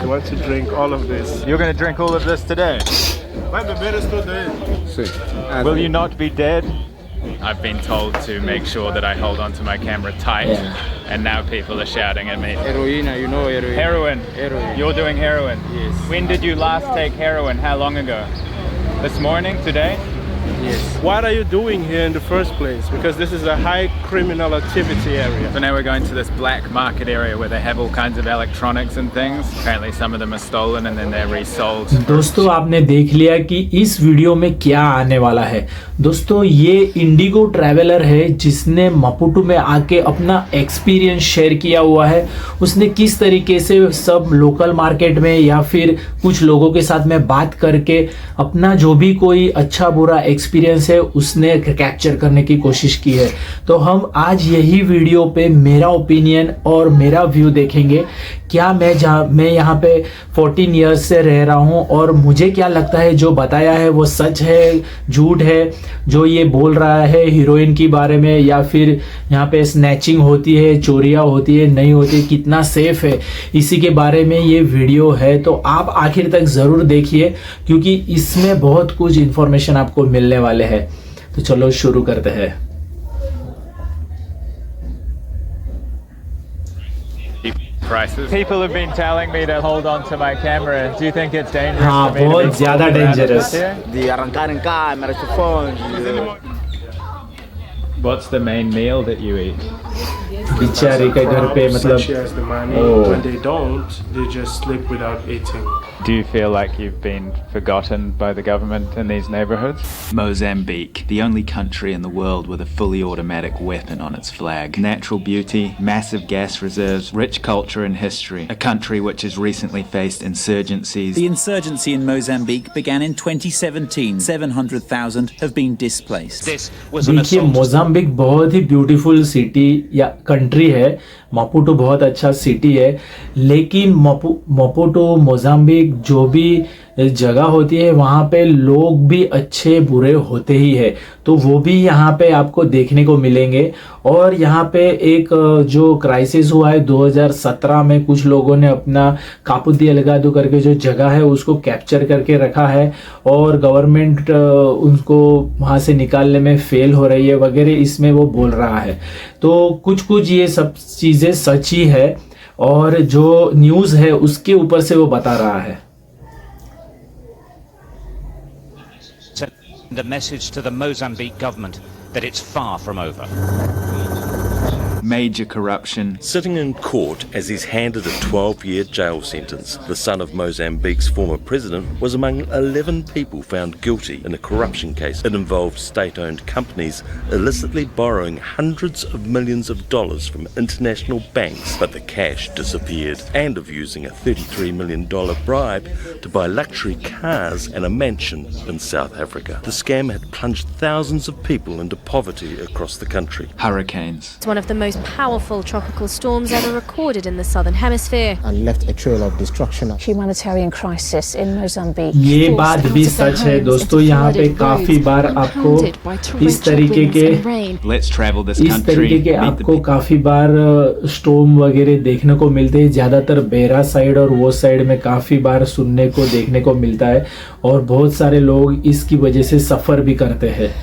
I want to drink all of this. You're going to drink all of this today? Vai beber isso tudo aí? Sim. Will you not be dead? I've been told to make sure that I hold onto my camera tight, and now people are shouting at me. Heroina, you know heroin. Heroin. You're doing heroin? Yes. When did you last take heroin? How long ago? This morning? Today? Yes. What are you doing here in the first place? Because this is a high criminal activity area. So now we're going to this black market area where they have all kinds of electronics and things. Apparently some of them are stolen and then they're resold. दोस्तों आपने देख लिया कि इस video में क्या आने वाला है। दोस्तों ये इंडिगो ट्रैवलर है जिसने मपुटू में आके अपना एक्सपीरियंस शेयर किया हुआ है। उसने किस तरीके से सब लोकल मार्केट में या फिर कुछ लोगों के साथ में बात करके अपना जो भी कोई अच्छा बुरा एक्सपीरियंस है उसने कैप्चर करने की कोशिश की है। तो हम आज यही वीडियो पे मेरा ओपिनियन और मेरा व्यू देखेंगे। क्या मैं यहाँ पे 14 इयर्स से रह रहा हूँ और मुझे क्या लगता है जो बताया है वो सच है झूठ है, जो ये बोल रहा है हीरोइन के बारे में या फिर यहाँ पे स्नैचिंग होती है, चोरियाँ होती है, नहीं होती, कितना सेफ है, इसी के बारे में ये वीडियो है। तो आप आखिर तक ज़रूर देखिए क्योंकि इसमें बहुत कुछ इन्फॉर्मेशन आपको मिलने वाले हैं। तो चलो शुरू करते हैं। Prices. People have been telling me to hold on to my camera. Do you think it's dangerous? हाँ, for me to बहुत be ज़्यादा fooled around dangerous. here? De arrancar em câmera, telefone. What's the main meal that you eat? बेचारे के घर पे मतलब She has the money. Oh. When they don't, they just sleep without eating. Do you feel like you've been forgotten by the government in these neighborhoods? Mozambique, the only country in the world with a fully automatic weapon on its flag. Natural beauty, massive gas reserves, rich culture and history. A country which has recently faced insurgencies. The insurgency in Mozambique began in 2017. 700,000 have been displaced. This was an देखिए assault. Mozambique बहुत ही beautiful city या country है। मापुटो बहुत अच्छा city है, लेकिन मापुटो Mozambique जो भी जगह होती है वहाँ पे लोग भी अच्छे बुरे होते ही है। तो वो भी यहाँ पे आपको देखने को मिलेंगे। और यहाँ पे एक जो क्राइसिस हुआ है 2017 में, कुछ लोगों ने अपना कापुदी अलगादू करके जो जगह है उसको कैप्चर करके रखा है और गवर्नमेंट उनको वहाँ से निकालने में फेल हो रही है वगैरह, इसमें वो बोल रहा है। तो कुछ ये सब चीज़ें सच ही है और जो न्यूज़ है उसके ऊपर से वो बता रहा है। The message to the Mozambique government that it's far from over. Major corruption. Sitting in court as he's handed a 12-year jail sentence, the son of Mozambique's former president was among 11 people found guilty in a corruption case. It involved state-owned companies illicitly borrowing hundreds of millions of dollars from international banks, but the cash disappeared, and of using a $33 million bribe to buy luxury cars and a mansion in South Africa. The scam had plunged thousands of people into poverty across the country. Hurricanes. It's one of the most powerful tropical storms ever recorded in the southern hemisphere. And left a trail of destruction. Humanitarian crisis in Mozambique. ये बात भी सच है दोस्तों, यहाँ पे काफी बार आपको इस तरीके के आपको काफी बार स्टॉर्म वगैरह देखने को मिलते हैं। ज्यादातर बेरा साइड और वो साइड में काफी बार सुनने को देखने को मिलता है और बहुत सारे लोग इसकी वजह से सफर भी करते हैं।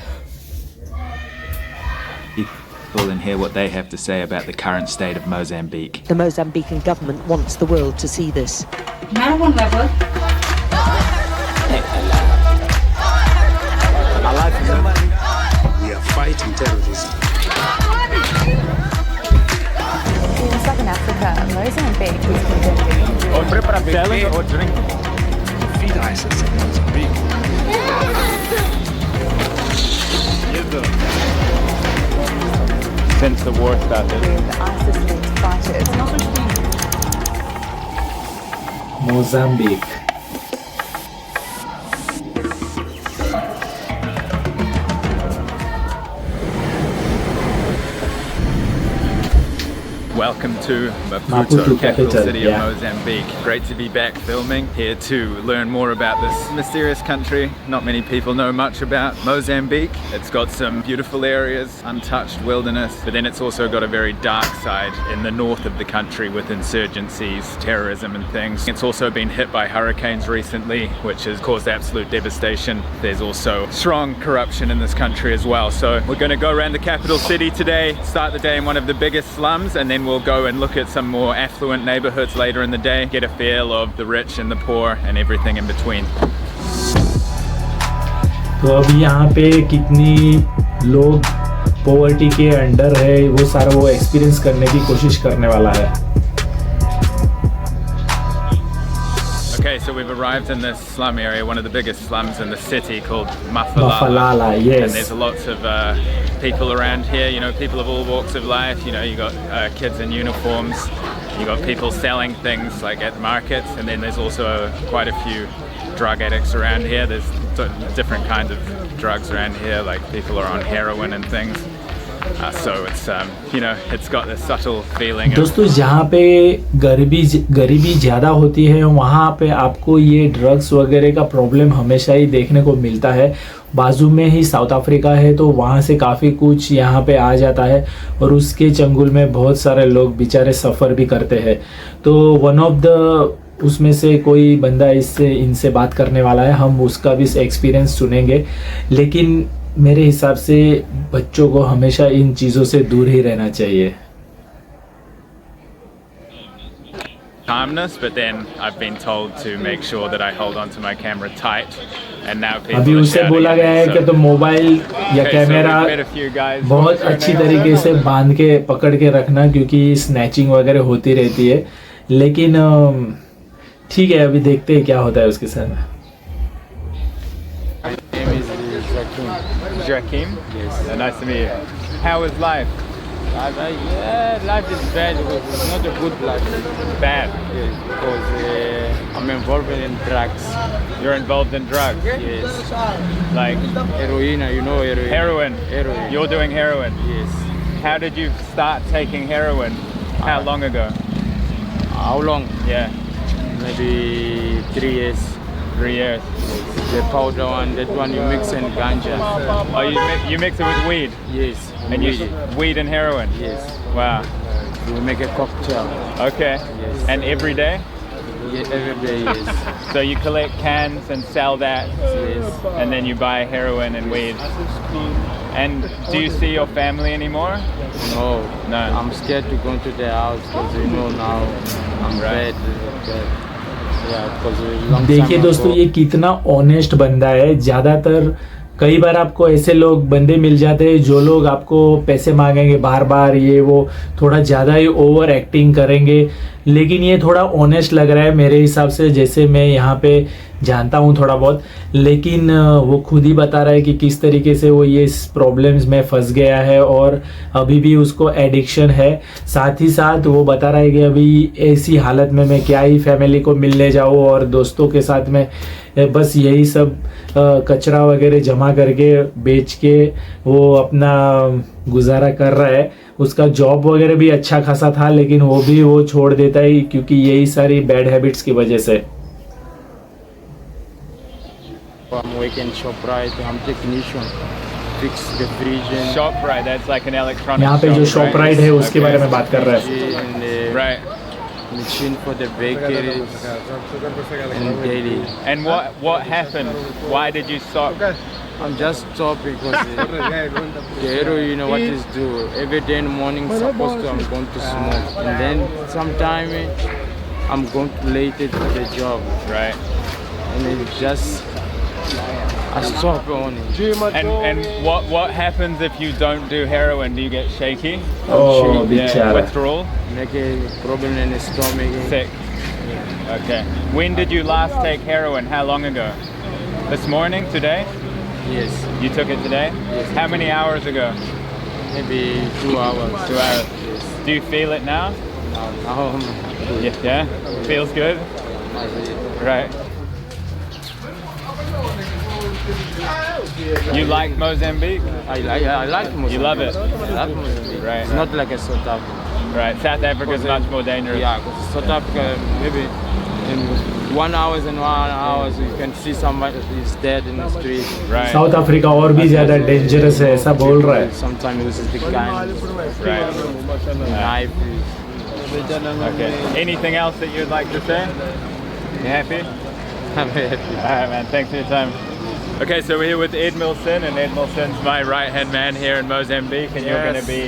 And hear what they have to say about the current state of Mozambique. The Mozambican government wants the world to see this. We are fighting terrorism. In southern Africa, Mozambique is condemning. Or selling or drinking. Feed ISIS in Mozambique. Since the war started. With ISIS-linked fighters. Mozambique. Welcome to Maputo, capital city yeah. of Mozambique. Great to be back filming, here to learn more about this mysterious country not many people know much about. Mozambique, it's got some beautiful areas, untouched wilderness, but then it's also got a very dark side in the north of the country with insurgencies, terrorism and things. It's also been hit by hurricanes recently, which has caused absolute devastation. There's also strong corruption in this country as well. So we're going to go around the capital city today, start the day in one of the biggest slums, and then we'll go and look at some more affluent neighborhoods later in the day, get a feel of the rich and the poor and everything in between. तो अभी यहाँ पे कितनी लोग poverty के under है वो सारा वो एक्सपीरियंस करने की कोशिश करने वाला है. Okay, so we've arrived in this slum area, one of the biggest slums in the city, called Mafalala. Mafalala, yes. And there's lots of people around here, you know, people of all walks of life. You know, you got kids in uniforms, you got people selling things like at markets, and then there's also quite a few drug addicts around here. There's different kinds of drugs around here, like people are on heroin and things. So it's you know, it's got this subtle feeling. दोस्तों जहाँ पे गरीबी ज़्यादा होती है वहाँ पे आपको ये ड्रग्स वगैरह का प्रॉब्लम हमेशा ही देखने को मिलता है. बाजू में ही साउथ अफ्रीका है तो वहाँ से काफ़ी कुछ यहाँ पे आ जाता है और उसके चंगुल में बहुत सारे लोग बेचारे सफ़र भी करते हैं. तो वन ऑफ द उसमें से कोई बंदा इनसे बात करने वाला है, हम उसका भी एक्सपीरियंस सुनेंगे. लेकिन मेरे हिसाब से बच्चों को हमेशा इन चीज़ों से दूर ही रहना चाहिए. Calmness, but then I've been told to make sure that I hold onto my camera tight, and now people अभी are उसे shouting बोला at गया me, है so- कि तो मोबाइल या Okay, so camera we've met a few guys. बहुत What's your अच्छी name? तरीके से बांध के पकड़ के रखना क्योंकि स्नैचिंग वगैरह होती रहती है. लेकिन ठीक है, अभी देखते हैं क्या होता है उसके साथ. Joaquim? Yes. Nice to meet you. How is life? Life is bad because it's not a good life. Bad. Yes, because I'm involved in drugs. You're involved in drugs? Yes. Like Heroin, you know heroin. heroin. You're doing heroin? Yes. How did you start taking heroin? How long ago? How long? Yeah. Maybe 3 years. 3 years. The powder one, that one you mix in ganja. Oh, you mix it with weed? Yes. And weed and heroin? Yes. Wow. You make a cocktail. Okay. Yes. And every day? Yeah, every day, yes. So you collect cans and sell that? Yes. And then you buy heroin and weed? And do you see your family anymore? No. No. I'm scared to go to their house because you know now I'm bad. देखिए दोस्तों ये कितना honest बंदा है. ज़्यादातर कई बार आपको ऐसे लोग बंदे मिल जाते हैं जो लोग आपको पैसे मांगेंगे बार बार, ये वो थोड़ा ज़्यादा ही ओवर एक्टिंग करेंगे. लेकिन ये थोड़ा ऑनेस्ट लग रहा है मेरे हिसाब से, जैसे मैं यहाँ पे जानता हूँ थोड़ा बहुत. लेकिन वो खुद ही बता रहा है कि किस तरीके से वो ये प्रॉब्लम्स में फंस गया है और अभी भी उसको एडिक्शन है. साथ ही साथ वो बता रहा है कि अभी ऐसी हालत में मैं क्या ही फैमिली को मिलने जाऊँ और दोस्तों के साथ में बस यही सब कचरा वगैरह जमा करके बेच के वो अपना गुजारा कर रहा है. उसका जॉब वगैरह भी अच्छा खासा था लेकिन वो भी वो छोड़ देता है क्योंकि यही सारी बैड हैबिट्स की वजह से. I'm working ShopRite, I'm technician, fix the fridge. ShopRite, that's like an electronic यहाँ पे जो shop, right? ShopRite है उसके बारे में बात कर रहा है. Right. Machine for the bakery and daily. And what happened? Why did you stop? I'm just stopping because the heroin, you know what is do. Every day in the morning, supposed to I'm going to smoke, and then sometime I'm going to late to the job. Right. And it's just I stop on it. And what happens if you don't do heroin? Do you get shaky? Oh, yeah. Withdrawal? Make a problem in the stomach. Sick. Okay. When did you last take heroin? How long ago? This morning? Today? Yes. You took it today? Yes. How many hours ago? Maybe 2 hours. 2 hours. Yes. Do you feel it now? Now. Yeah? Feels good? Right. You like Mozambique? I like Mozambique. You love it? I love Mozambique. Right. It's not like a South Africa. Right, South Africa is much more dangerous. Yeah, because South Africa, maybe in 1 hour and 1 hour, you can see somebody is dead in the street. Right. South Africa और भी ज़्यादा dangerous है ऐसा बोल रहा है. Sometimes uses the gun. Right. Knife. Okay. Anything else that you'd like to say? You happy? I'm happy. All right, man. Thanks for your time. Okay, so we're here with Ed Milson, and Ed Milson's my right-hand man here in Mozambique, and you're going to be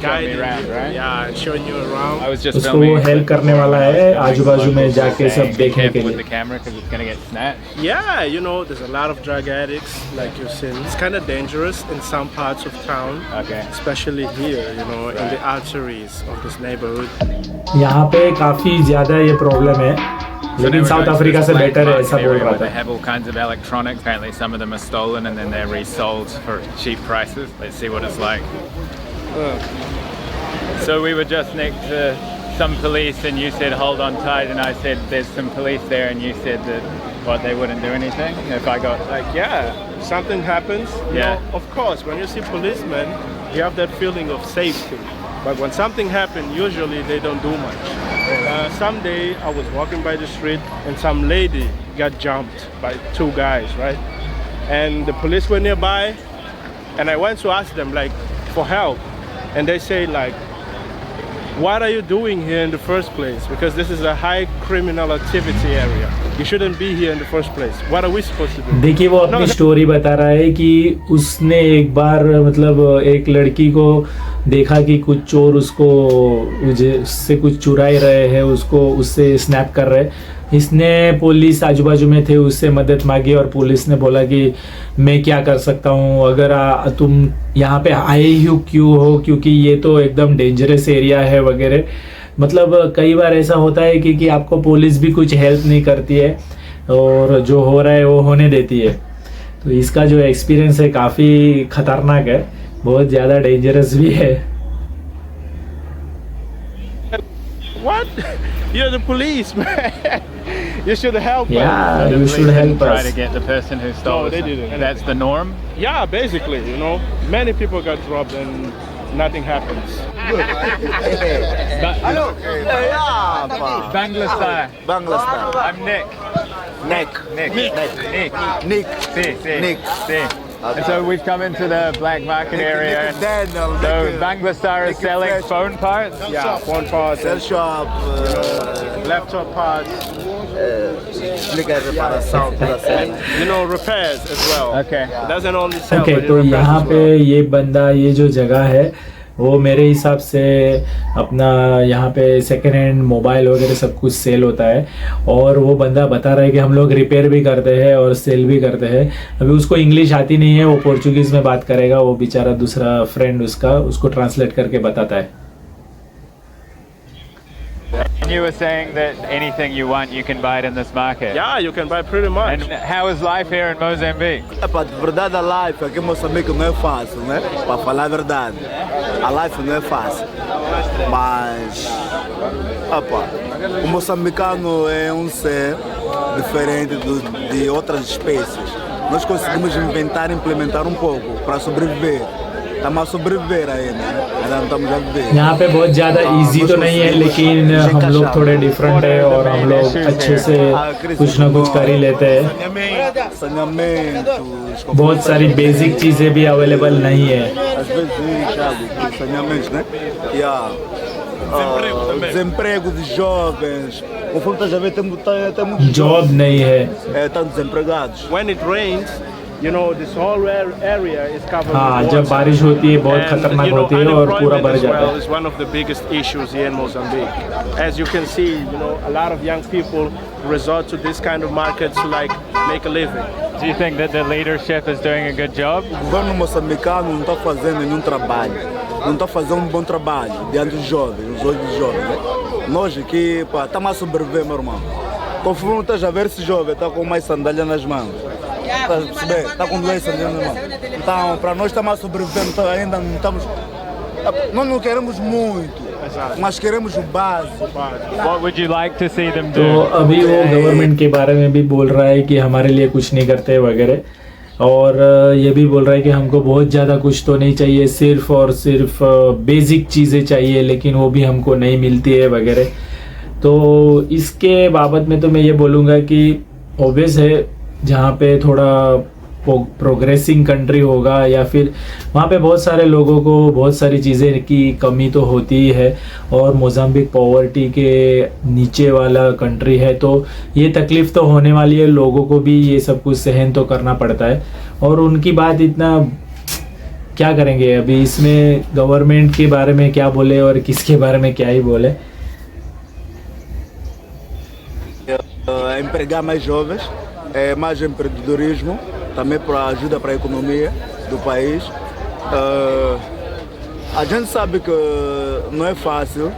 showing me around, right? Yeah, showing you around. I was just उसको filming. वो help करने वाला है आजू-बाजू में जाके सब देखने के with लिए. the camera because it's going to get snatched. Yeah, you know, there's a lot of drug addicts, like you've seen. It's kind of dangerous in some parts of town, Okay. especially here, you know, in the arteries of this neighborhood. यहाँ पे काफ़ी ज़्यादा ये problem है, लेकिन south Africa से better है ऐसा बोल रहा They था. have all kinds of electronics. Apparently, some of them are stolen and then they're resold for cheap prices. Let's see what it's like. So we were just next to some police, and you said hold on tight, and I said there's some police there, and you said that what they wouldn't do anything if I got Like, yeah, something happens. You Yeah. know, of course, when you see policemen, you have that feeling of safety. But when something happens, usually they don't do much. Someday I was walking by the street and some lady got jumped by 2 guys, right? And the police were nearby, and I went to ask them like for help, and they say like, what are you doing here in the first place? Because this is a high criminal activity area. You shouldn't be here in the first place. What are we supposed to do? देखिए वो अपनी story बता रहा है कि उसने एक बार मतलब एक लड़की को देखा कि कुछ चोर उसको उससे कुछ चुरा ही रहे हैं, उसको उससे स्नैप कर रहे. इसने पुलिस आजू बाजू में थे, उससे मदद मांगी और पुलिस ने बोला कि मैं क्या कर सकता हूँ, अगर तुम यहाँ पे आए ही क्यों हो, क्योंकि ये तो एकदम डेंजरस एरिया है वगैरह. मतलब कई बार ऐसा होता है कि आपको पुलिस भी कुछ हेल्प नहीं करती है और जो हो रहा है वो होने देती है. तो इसका जो एक्सपीरियंस है काफ़ी ख़तरनाक है, बहुत ज़्यादा डेंजरस भी है. What? You're the police, man. You should help Yeah, us. you should help try us. to get the person who stole No, they it. didn't. That's the norm. Yeah, basically, you know, many people got robbed and nothing happens. Bangladesh. I'm Nick. See. And so we've come into the black market area. So Bangladesh is selling phone parts. Yeah, phone parts, Cell shop, laptop parts, you know, repairs as well. Okay. It doesn't only sell, okay but it तो repairs यहाँ as पे well. ये बंदा, ये जो जगह है वो मेरे हिसाब से अपना यहाँ पे सेकेंड हैंड मोबाइल वगैरह सब कुछ सेल होता है. और वो बंदा बता रहा है कि हम लोग रिपेयर भी करते हैं और सेल भी करते हैं. अभी उसको इंग्लिश आती नहीं है, वो पोर्चुगीज़ में बात करेगा. वो बेचारा दूसरा फ्रेंड उसको ट्रांसलेट करके बताता है. And you were saying that anything you want, you can buy it in this market. Yeah, you can buy pretty much. And how is life here in Mozambique? Epá, de verdade a life aqui em Moçambique não é fácil, né? Para falar a verdade, a life não é fácil. Mas, epá, o moçambicano é um ser diferente de outras espécies. Nós conseguimos inventar e implementar um pouco para sobreviver. Estamos a sobreviver ainda, ainda não estamos a viver. यहाँ पे बहुत ज़्यादा easy तो नहीं है, लेकिन हम लोग थोड़े डिफरेंट है और हम लोग अच्छे से कुछ ना कुछ कर ही लेते हैं. बहुत सारी बेसिक चीज़ें भी अवेलेबल नहीं है. Desemprego de jovens, conforme estás a ver, tem muitos job नहीं है. estão desempregados. When it rains, you know, this whole area is covered हाँ, with जब water. बारिश होती है बहुत And, खतरनाक you know, होती है और पूरा unemployment भर as जाता well है. is one of the biggest issues here in Mozambique. As you can see, you know, a lot of young people resort to this kind of markets to like make a living. Do you think that the leadership is doing a good job? O governo moçambicano não está fazendo nenhum trabalho, não está fazendo um bom trabalho diante dos jovens, os olhos dos jovens. Né? Nós aqui, pá, estamos a sobreviver, meu irmão. Conforme estás a ver esse jovem, está com mais sandália nas mãos. Está a perceber? Está com duas sandálias nas mãos. Então, para nós estamos a sobreviver, então, ainda não estamos. Nós não queremos muito, mas queremos o básico. What would you like to see them तो do? अभी वो government के बारे में भी बोल रहा है कि हमारे लिए कुछ नहीं करते वगैरह. और ये भी बोल रहा है कि हमको बहुत ज़्यादा कुछ तो नहीं चाहिए, सिर्फ और सिर्फ बेसिक चीज़ें चाहिए, लेकिन वो भी हमको नहीं मिलती है वगैरह। तो इसके बाबत में तो मैं ये बोलूँगा कि ऑब्वियस है जहाँ पे थोड़ा प्रोग्रेसिंग कंट्री होगा या फिर वहाँ पे बहुत सारे लोगों को बहुत सारी चीज़ें की कमी तो होती ही है, और मोजाम्बिक पॉवर्टी के नीचे वाला कंट्री है, तो ये तकलीफ़ तो होने वाली है, लोगों को भी ये सब कुछ सहन तो करना पड़ता है। और उनकी बात इतना क्या करेंगे अभी, इसमें गवर्नमेंट के बारे में क्या बोले और किसके बारे में क्या ही बोले। Empregar mais jovens, mais empreendedorismo, também para ajuda para a economia do país. A gente sabe que não é fácil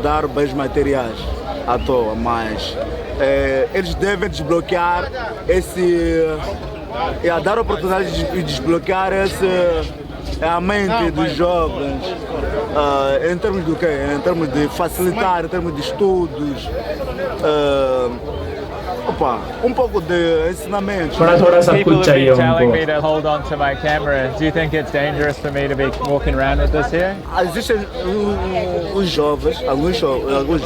dar bens materiais à toa, mas eles devem desbloquear dar oportunidade de desbloquear a mente dos jovens, em termos do quê? Em termos de facilitar, em termos de estudos, pouco de ensinamento. थोड़ा सब कुछ चाहिए telling me उनको। to hold on to my camera. Do you think it's dangerous for me to be walking around with this here? Existem os jovens, alguns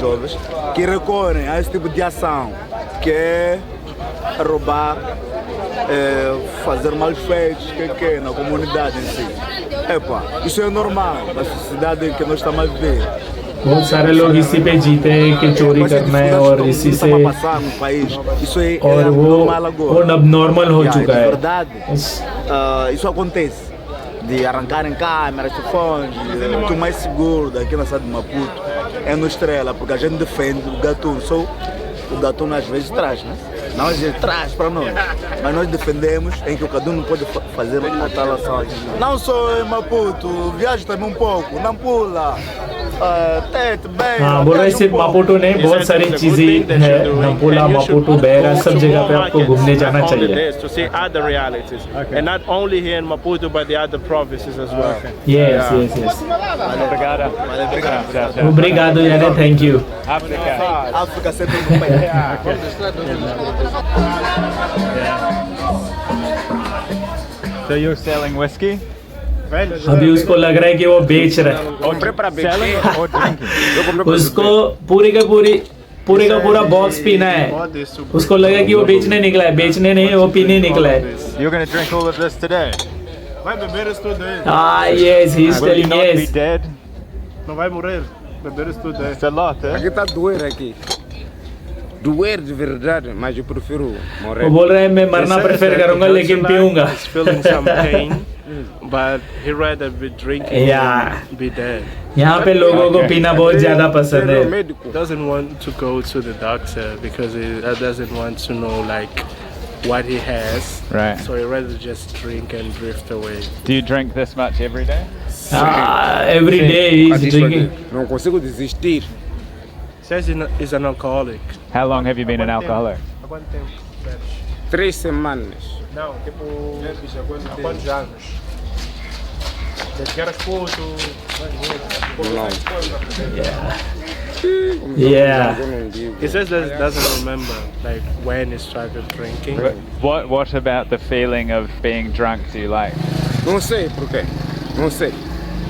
jovens que recorrem a esse tipo de ação, que é roubar, fazer mal feitos, que na comunidade em si. Isso é normal na sociedade que nós estamos a viver. बहुत सारे लोग इसी पे जीते हैं कि चोरी करना है, और इसी से और वो अब नॉर्मल हो चुका है। Isso acontece de arrancarem câmeras, telefones. O mais seguro daqui na cidade de Maputo é no Estrela, porque a gente defende o gatuno. Só o gatuno às vezes traz, né? Não, às vezes traz para nós, mas nós defendemos em que o gatuno não pode fazer a tal ação aqui. Não só em Maputo, viaja também um pouco, Nampula, हाँ बोल रहे सिर्फ मापुटो नहीं, बहुत सारी चीजें है, नंपुला, मापुटो, बेरा, सब जगह पे आपको घूमने जाना चाहिए। To see other realities, and not only here in Maputo, but the other provinces as well. Yes. Obrigado, यानी thank you. África sempre um país. So you're selling whiskey? अभी उसको लग रहा है कि वो बेच रहा है, उसको पूरे का पूरा बॉक्स पीना है, उसको लगा कि वो बेचने निकला है, बेचने नहीं, वो पीने निकला है। You're going to drink all of this today? Vai beber isso tudo aí. Yes, he's Will you telling not be yes. dead? Não vai morrer. Beber isso tudo aí. It's a lot, eh? Aqui está doer aqui. Doer de verdade, mas eu prefiro morrer. वो बोल रहा है मैं मरना prefer करूंगा लेकिन पीऊंगा। He's feeling some pain, but he rather be drinking than be dead. यहाँ पे लोगों को पीना बहुत ज्यादा पसंद है। Doesn't want to go to the doctor because he doesn't want to know like what he has. Right. So he rather just drink and drift away. Do you drink this much every day? Every day he's drinking. Não consigo desistir. Says he's an alcoholic. How long have you been an alcoholic? Há quanto tempo? 3 semanas. Não, tipo, há quantos anos? Desde que eras puto? Yeah. He says that doesn't remember like when he started drinking. What about the feeling of being drunk do you like? Não sei porquê. Não sei.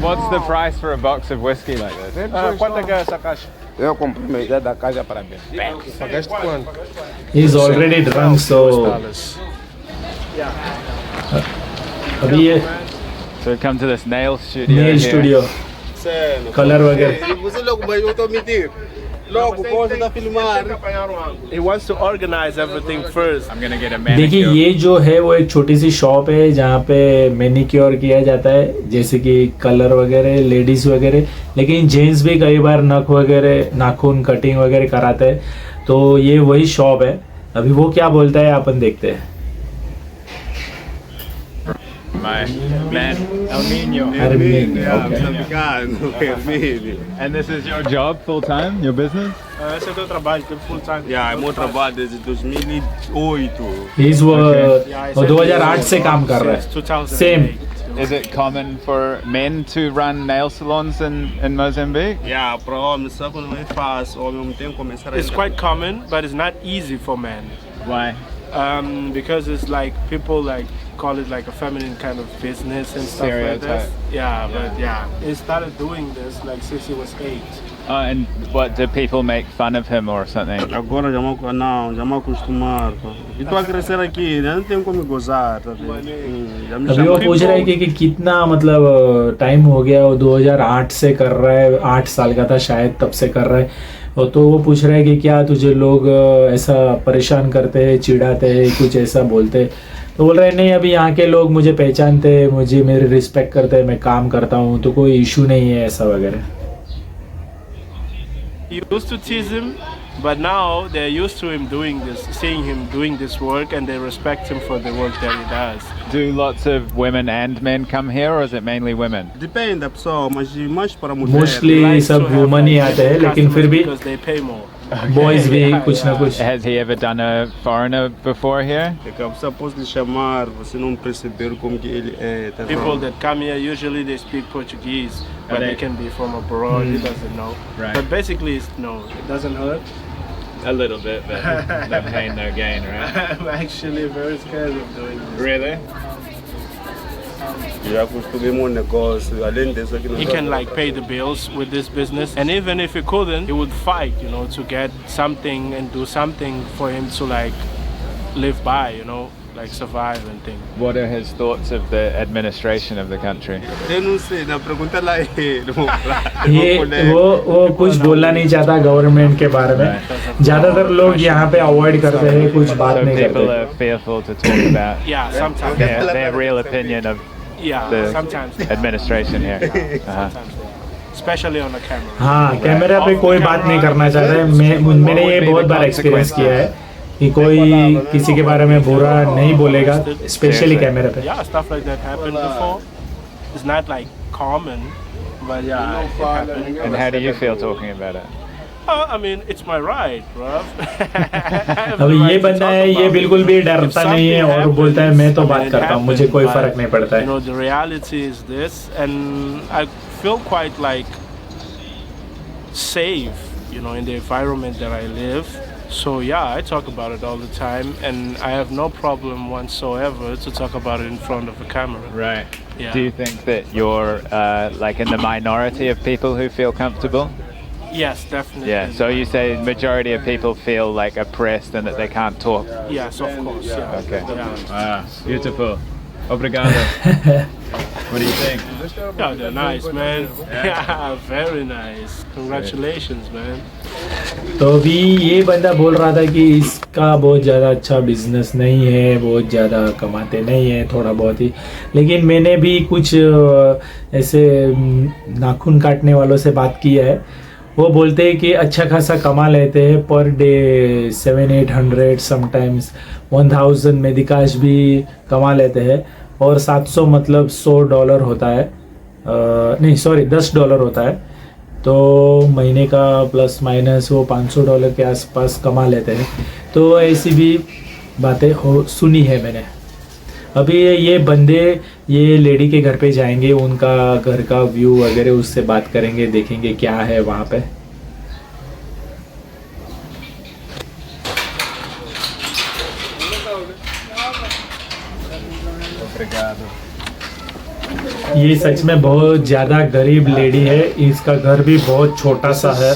What's the price for a box of whiskey like this? Quanto é que é essa caixa? Eu comprei metade da casa para beber. Pagaste quanto? He's already drunk, so अभी ये So come to this nail studio. nail here. studio, color वगैरह। Você logo vai eu tô mentir. Logo pode dar filmar. He wants to organize everything first. I'm gonna get a देखिए manicure. ये जो है वो एक छोटी सी shop है जहाँ पे मैनिक्योर किया जाता है, जैसे कि कलर वगैरह, लेडीज वगैरह, लेकिन जेंट्स भी कई बार नख वगैरह, नाखून कटिंग वगैरह कराते हैं। तो ये वही शॉप है। अभी वो क्या बोलता है अपन देखते हैं। My man, Arminio. And this is your job full time, your business? Esse é o teu trabalho, teu full time. É meu trabalho desde 2008. He's वो 2008 से काम कर रहा है। 2008. Same. Is it common for men to run nail salons in Mozambique? Yeah, para homens só quando é fácil, homem tem que começar. It's quite common, but it's not easy for men. Why? because it's like people like call it like a feminine kind of business and stuff like that. Yeah, but yeah, he started doing this like since he was 8. And what, do people make fun of him or something? Agora já me acostumar. Estou a crescer aqui, não tenho como gozar. अभी वो पूछ रहा है कि कितना मतलब time हो गया, वो 2008 से कर रहा है, 8 साल का था शायद तब से कर रहा है। और तो वो पूछ रहा है कि क्या तुझे लोग ऐसा परेशान करते हैं, चिढ़ाते हैं, कुछ ऐसा बोलते। तो बोल रहे हैं नहीं, अभी यहाँ के लोग मुझे पहचानते हैं, मुझे मेरे रिस्पेक्ट करते हैं, मैं काम करता हूँ, तो कोई इशू नहीं है ऐसा वगैरह। Used to tease him, but now they're used to him doing this, seeing him doing this work, and they respect him for the work that he does. Do lots of women and men come here, or is it mainly women? Depende da pessoa, mas mais para mulher. Mostly सब women ही आते हैं, लेकिन फिर भी because they pay more. boys भी कुछ ना कुछ। Has he ever done a foreigner before here? É que a pessoa pode lhe chamar, você não perceber como que ele é. People that come here usually they speak Portuguese, but they can be from abroad. He doesn't know. Right. But basically, no, it doesn't hurt. A little bit, but no pain, no gain, right? I'm actually very scared of doing this. Really? He can like pay the bills with this business, and even if he couldn't, he would fight, you know, to get something and do something for him to like live by, you know, like survive and things. What are his thoughts of the administration of the country? ये वो कुछ बोलना नहीं चाहता government के बारे में। ज़्यादातर लोग यहाँ पे अवॉइड करते हैं, कुछ बात नहीं करते। People are fearful to talk about sometimes their real opinion of the administration here. Especially on the camera. हाँ, कैमरा पे कोई बात नहीं करना चाहता है। मैंने ये बहुत बार एक्सपीरियंस किया है कि कोई किसी के बारे में बुरा नहीं बोलेगा, स्पेशली कैमरा पे। Yeah, stuff like that happened before. It's not like common, but yeah, it happened. And how do you feel talking about it? I mean, it's my right, bro. अभी ये बंदा है, ये बिल्कुल भी डरता नहीं है और बोलता है मैं तो बात करता हूँ, मुझे कोई फर्क नहीं पड़ता है। You know, the reality is this, and I feel quite like safe, you know, in the environment that I live. So yeah, I talk about it all the time, and I have no problem whatsoever to talk about it in front of a camera. Right. Yeah. Do you think that you're like in the minority of people who feel comfortable? Yes, definitely. Yeah. So you say majority of people feel like oppressed and that they can't talk. Yes, of course. Yeah. Okay. Yeah. Beautiful. Obrigado. What do you think? Yeah, they're nice, man. Yeah, very nice. Congratulations, man. तो अभी ये बंदा बोल रहा था कि इसका बहुत ज़्यादा अच्छा बिजनेस नहीं है, बहुत ज़्यादा कमाते नहीं है, थोड़ा बहुत ही। लेकिन मैंने भी कुछ ऐसे नाखून काटने वालों से बात की है, वो बोलते हैं कि अच्छा खासा कमा लेते हैं पर डे 700-800 समटाइम्स 1000 मेडिकाश भी कमा लेते हैं। और 700 मतलब $100 होता है, नहीं सॉरी $10 होता है, तो महीने का प्लस माइनस वो $500 के आसपास कमा लेते हैं। तो ऐसी भी बातें सुनी है मैंने। अभी ये बंदे ये लेडी के घर पे जाएंगे, उनका घर का व्यू वगैरह उससे बात करेंगे, देखेंगे क्या है वहाँ पे। ये सच में बहुत ज़्यादा गरीब लेडी है, इसका घर भी बहुत छोटा सा है।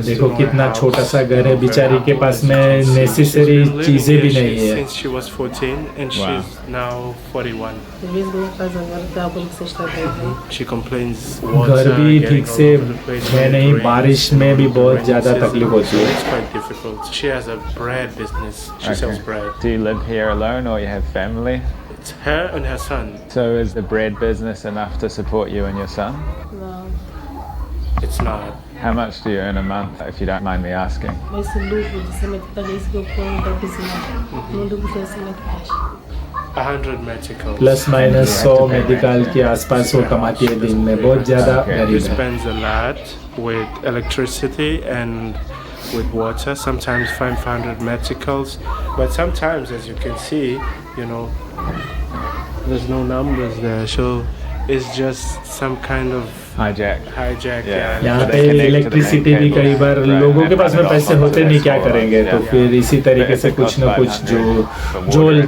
देखो कितना छोटा सा घर है, बेचारी के पास में नेसेसरी चीजें भी नहीं है। घर भी ठीक से है नहीं, बारिश में भी बहुत ज़्यादा तकलीफ होती है। Do you live here alone or you have family? It's her and her son. So is the bread business enough to support you and your son? No. It's not. How much do you earn a month, if you don't mind me asking? 100 metricals. Plus minus 100 medical के आसपास वो कमाती है दिन में, बहुत ज़्यादा गरीब He है। spends a lot with electricity and with water, sometimes 500 metricals, but sometimes, as you can see, you know, there's no numbers there, so is just some kind of hijack. Yeah. यहाँ पे electricity भी कई बार लोगों के पास में पैसे होते नहीं क्या करेंगे तो फिर इसी तरीके से कुछ ना कुछ जो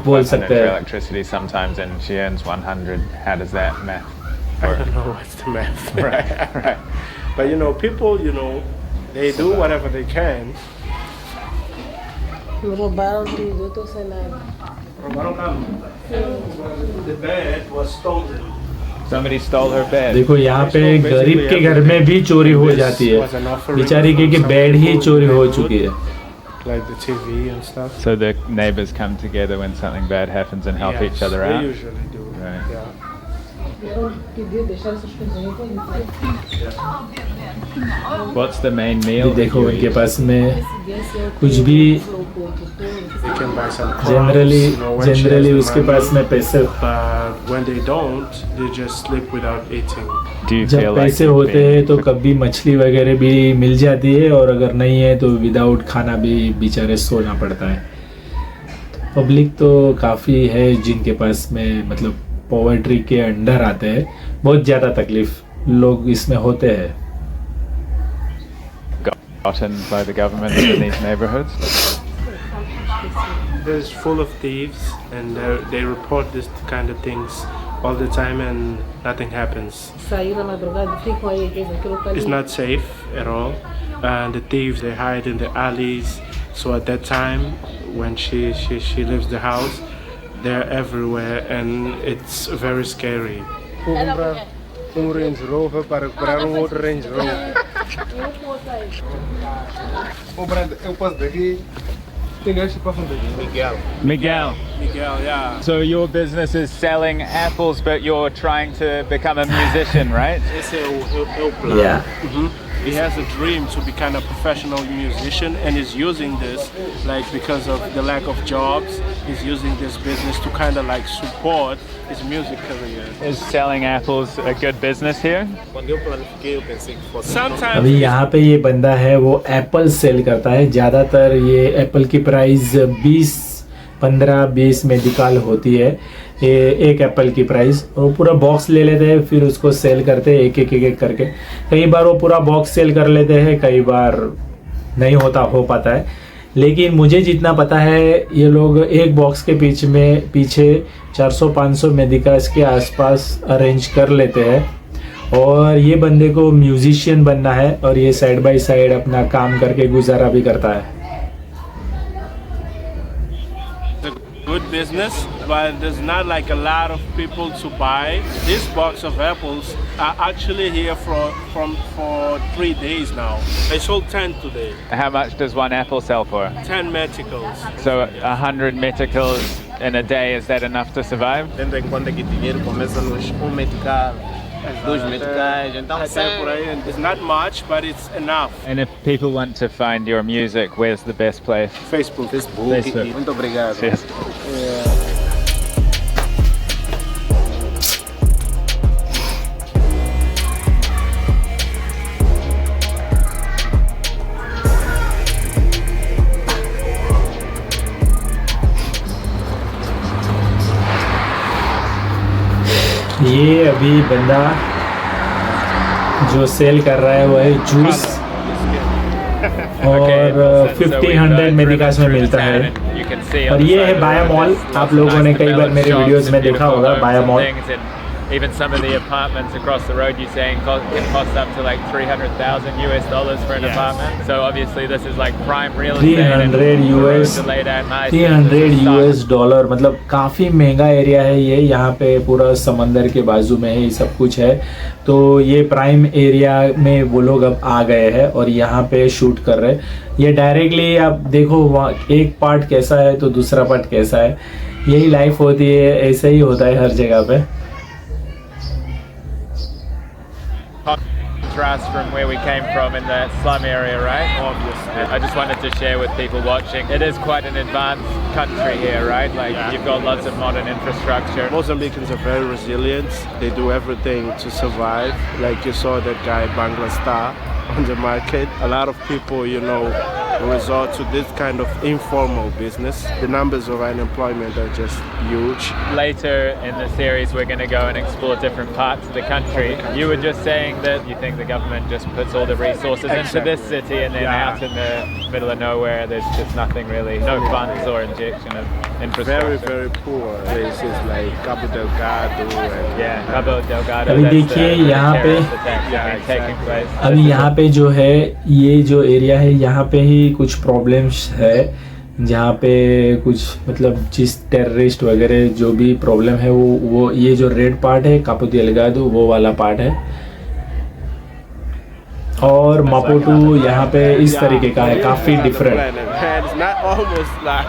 बोल सकते हैं. Electricity sometimes and she earns 100. How does that math? I don't know what's the math. Right. But you know, people, you know, they do whatever they can. The bed was stolen. Somebody stole her bed. देखो यहाँ पे गरीब के घर में भी चोरी हो जाती है. बेचारी के बेड ही चोरी हो चुकी है. Like the TV and stuff. So the neighbors come together when something bad happens and help each other out. They usually do. Right. Yeah. What's the main meal? देखो उनके पास में कुछ भी जनरली उसके पास में पैसे when they don't, they just sleep without eating. जब पैसे होते हैं तो कभी मछली वगैरह भी मिल जाती है और अगर नहीं है तो विदाउट खाना भी बेचारे सोना पड़ता है. पब्लिक तो काफ़ी है जिनके पास में मतलब पॉवर्टी के अंडर आते हैं. बहुत ज़्यादा तकलीफ लोग इसमें होते हैं. Gotten by the government in these neighborhoods. It's full of thieves, and they report this kind of things all the time, and nothing happens. It's not safe at all, and the thieves they hide in the alleys. So at that time, when she leaves the house, they're everywhere, and it's very scary. Range Rover para comprar outro Range Rover. Eu posso daqui. Tem este para daqui. Miguel, yeah. So your business is selling apples, but you're trying to become a musician, right? Yeah. He has a dream to become a professional musician, and he's using this like because of the lack of jobs. He's using this business to kind of like support his music career. Is selling apples a good business here? Sometimes अभी यहाँ पे ये बंदा है वो Apple cell करता है. ज़्यादातर ये एप्पल की प्राइस 15-20 मेडिकल होती है एक एप्पल की प्राइस. वो पूरा बॉक्स ले लेते हैं फिर उसको सेल करते हैं एक एक करके. कई बार वो पूरा बॉक्स सेल कर लेते हैं, कई बार नहीं हो पाता है. लेकिन मुझे जितना पता है ये लोग एक बॉक्स के पीछे 400-500 मेडिकल्स के आसपास अरेंज कर लेते हैं. और ये बंदे को म्यूजिशियन बनना है और ये साइड बाय साइड अपना काम करके गुजारा भी करता है. good business, but there's not like a lot of people to buy. This box of apples are actually here for 3 days now. I sold 10 today. How much does one apple sell for? 10 meticals. So 100 meticals in a day, is that enough to survive? Dentro em conta que dinheiro começa nos metical, 2 meticais, então sai por aí. It's not much, but it's enough. And if people want to find your music, where's the best place? Facebook. Muito obrigado. Cheers. ये अभी बंदा जो cell कर रहा है वो है juice और 50-100 मेडिकास में मिलता है. और ये है buvAW. आप लोगों ने कई बार मेरे वीडियोस में देखा होगा buvAW. Even some of the apartments across the road you're saying can cost up to like $300,000 US for an apartment. So obviously this is like prime real estate. 300 US dollar मतलब काफ़ी महंगा area है ये. यहाँ पे पूरा समंदर के बाजू में ही सब कुछ है. तो ये प्राइम एरिया में वो लोग अब आ गए हैं और यहाँ पे शूट कर रहे हैं. ये डायरेक्टली आप देखो वहाँ एक पार्ट कैसा है तो दूसरा पार्ट कैसा है. यही लाइफ होती है, ऐसे ही होता है हर जगह पे. Contrast from where we came from in the slum area, right? Obviously. I just wanted to share with people watching. It is quite an advanced country here, right? Like you've got lots of modern infrastructure. Mozambicans are very resilient. They do everything to survive. Like you saw that guy Bangla Star on the market. A lot of people, you know, resort to this kind of informal business. The numbers of unemployment are just huge. Later in the series, we're going to go and explore different parts of the country. You were just saying that you think the government just puts all the resources into this city, and then out in the middle of nowhere, there's just nothing really, no funds or injection of infrastructure. Very, very poor places like Cabo Delgado. Cabo Delgado. अभी देखिए यहाँ पे अभी यहाँ पे जो है ये जो एरिया है यहाँ पे ही कुछ प्रॉब्लम्स है जहाँ पे कुछ मतलब जिस टेररिस्ट वगैरह जो भी प्रॉब्लम है वो ये जो रेड पार्ट है कापो देलगाडो वो वाला पार्ट है और मापुटो यहाँ पे इस तरीके का है काफ़ी different It's not almost like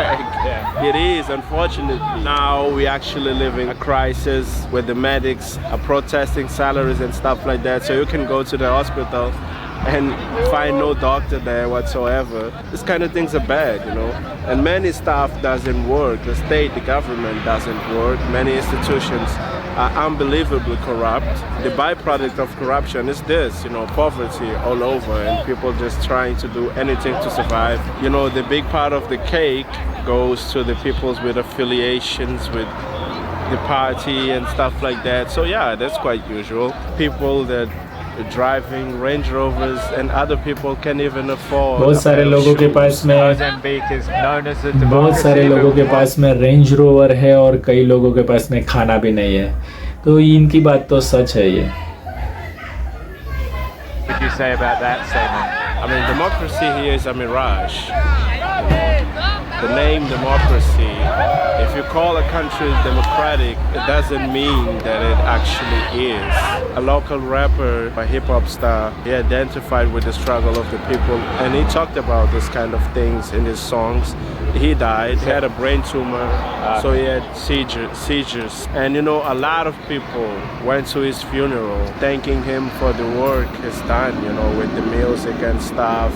it is, unfortunately. Now we actually living a crisis where the medics are protesting salaries and stuff like that. So you can go to the hospital and find no doctor there whatsoever. This kind of things are bad, you know. And many stuff doesn't work. The state, the government doesn't work. Many institutions are unbelievably corrupt. The byproduct of corruption is this, you know, poverty all over and people just trying to do anything to survive. You know, the big part of the cake goes to the peoples with affiliations with the party and stuff like that. So yeah, that's quite usual. People that are driving Range Rovers and other people can't even afford. बहुत सारे लोगों के पास में Mozambique is known as a democracy. बहुत सारे लोगों के पास में रेंज रोवर है और कई लोगों के पास में खाना भी नहीं है तो इनकी बात तो सच है ये What would you say about that statement? I mean, democracy here is a mirage. The name democracy, if you call a country democratic, it doesn't mean that it actually is. A local rapper, a hip-hop star, he identified with the struggle of the people and he talked about this kind of things in his songs. He died, he had a brain tumor, so he had seizures. And you know, a lot of people went to his funeral thanking him for the work he's done, you know, with the music and stuff,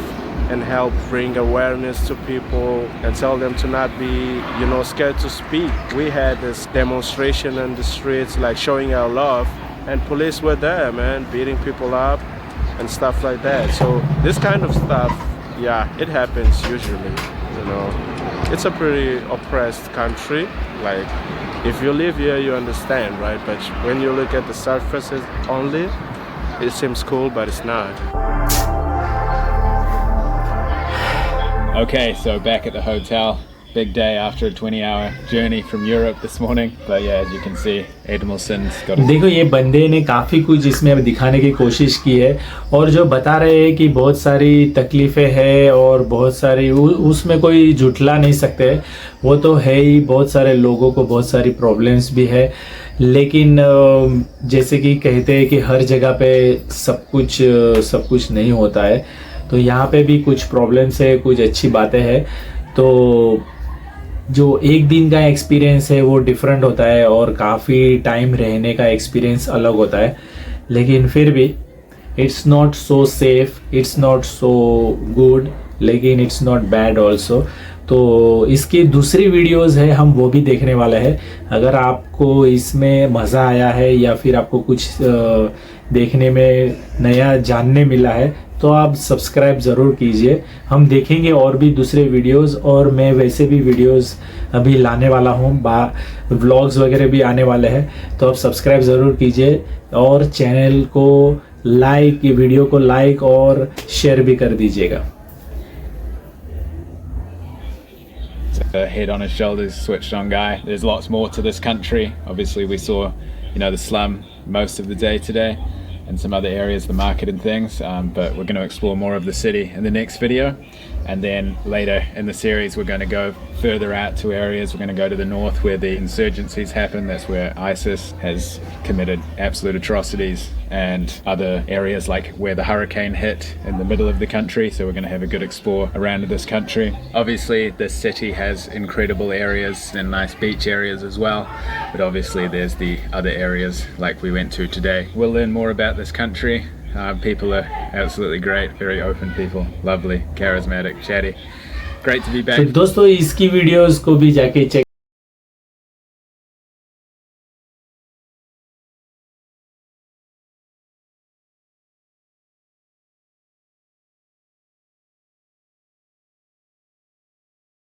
and help bring awareness to people and tell them to not be, you know, scared to speak. We had this demonstration in the streets, like showing our love, and police were there, man, beating people up and stuff like that. So this kind of stuff, yeah, it happens usually, you know. It's a pretty oppressed country. Like, if you live here, you understand, right? But when you look at the surfaces only, it seems cool, but it's not. Okay, so back at the hotel. Big day after a 20-hour journey from Europe this morning. But yeah, as you can see, Edmelson's got a... देखो ये बंदे ने काफ़ी कुछ इसमें दिखाने की कोशिश की है और जो बता रहे हैं कि बहुत सारी तकलीफ़ें हैं और बहुत सारी उसमें कोई झुठला नहीं सकते वो तो है ही बहुत सारे लोगों को बहुत सारी प्रॉब्लम्स भी है लेकिन जैसे कि कहते हैं कि हर जगह पे सब कुछ नहीं होता है तो यहाँ पे भी कुछ प्रॉब्लम्स है कुछ अच्छी बातें हैं तो जो एक दिन का एक्सपीरियंस है वो डिफरेंट होता है और काफ़ी टाइम रहने का एक्सपीरियंस अलग होता है लेकिन फिर भी it's not so safe it's not so good लेकिन इट्स नॉट बैड ऑल्सो तो इसकी दूसरी वीडियोस है हम वो भी देखने वाले हैं अगर आपको इसमें मज़ा आया है या फिर आपको कुछ देखने में नया जानने मिला है तो आप सब्सक्राइब ज़रूर कीजिए हम देखेंगे और भी दूसरे वीडियोस और मैं वैसे भी वीडियोस अभी लाने वाला हूँ व्लॉग्स वगैरह भी आने वाले हैं तो आप सब्सक्राइब ज़रूर कीजिए और चैनल को लाइक ये वीडियो को लाइक और शेयर भी कर दीजिएगा Head on his shoulders, switched on guy. There's lots more to this country. Obviously we saw, you know, the slum most of the day today and some other areas, the market and things, but we're going to explore more of the city in the next video. And then later in the series we're going to go further out to areas. We're going to go to the north where the insurgencies happen. That's where ISIS has committed absolute atrocities, and other areas like where the hurricane hit in the middle of the country. So we're going to have a good explore around this country. Obviously this city has incredible areas and nice beach areas as well, but obviously there's the other areas like we went to today. We'll learn more about this country. People are absolutely great, very open people, lovely, charismatic, chatty. Great to be back. तो दोस्तों इसकी videos को भी जाके check